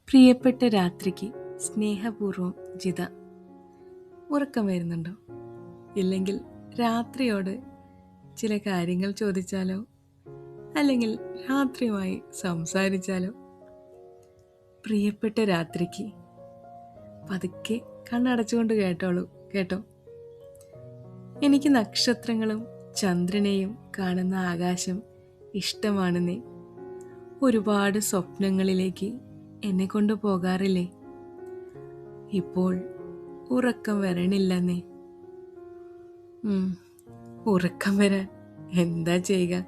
പ്രിയപ്പെട്ട രാത്രിക്ക് സ്നേഹപൂർവ്വം ജിത. ഉറക്കം വരുന്നുണ്ടോ? ഇല്ലെങ്കിൽ രാത്രിയോട് ചില കാര്യങ്ങൾ ചോദിച്ചാലോ, അല്ലെങ്കിൽ രാത്രിയുമായി സംസാരിച്ചാലോ? പ്രിയപ്പെട്ട രാത്രിക്ക് പതുക്കെ കണ്ണടച്ചുകൊണ്ട് കേട്ടോ. എനിക്ക് നക്ഷത്രങ്ങളും ചന്ദ്രനെയും കാണുന്ന ആകാശം ഇഷ്ടമാണെന്നേ. ഒരുപാട് സ്വപ്നങ്ങളിലേക്ക് എന്നെ കൊണ്ട് പോകാറില്ലേ? ഇപ്പോൾ ഉറക്കം വരണില്ലെന്നേ. ഉറക്കം വരാൻ എന്താ ചെയ്യുക?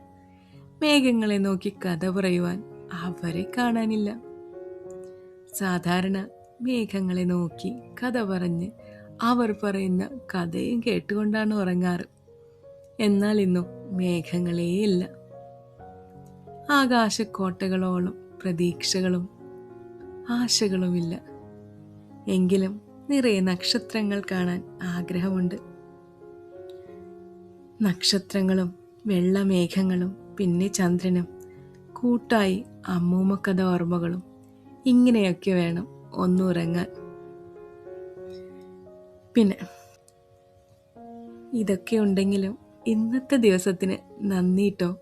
മേഘങ്ങളെ നോക്കി കഥ പറയുവാൻ അവരെ കാണാനില്ല. സാധാരണ മേഘങ്ങളെ നോക്കി കഥ പറഞ്ഞ് അവർ പറയുന്ന കഥയും കേട്ടുകൊണ്ടാണ് ഉറങ്ങാറ്. എന്നാൽ ഇന്നും മേഘങ്ങളേയില്ല. ആകാശക്കോട്ടകളോളം പ്രതീക്ഷകളും ആശകളുമില്ല. എങ്കിലും നിറയെ നക്ഷത്രങ്ങൾ കാണാൻ ആഗ്രഹമുണ്ട്. നക്ഷത്രങ്ങളും വെള്ളമേഘങ്ങളും പിന്നെ ചന്ദ്രനും കൂട്ടായി അമ്മൂമ്മക്കഥ ഓർമ്മകളും. ഇങ്ങനെയൊക്കെ വേണം ഒന്നുറങ്ങാൻ. പിന്നെ ഇതൊക്കെ ഉണ്ടെങ്കിലും ഇന്നത്തെ ദിവസത്തിന് നന്ദിട്ടോ.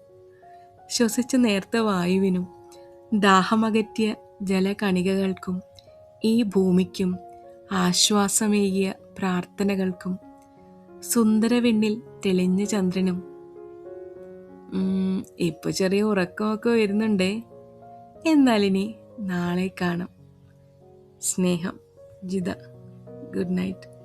ശ്വസിച്ച നേർത്ത വായുവിനും ദാഹമകറ്റിയ ജലകണികകൾക്കും ഈ ഭൂമിക്കും ആശ്വാസമേകിയ പ്രാർത്ഥനകൾക്കും സുന്ദരവെണ്ണിൽ തെളിഞ്ഞ ചന്ദ്രനും. ഇപ്പൊ ചെറിയ ഉറക്കമൊക്കെ വരുന്നുണ്ടേ. എന്നാലിനി നാളെ കാണാം. സ്നേഹം, ജിത. Good night.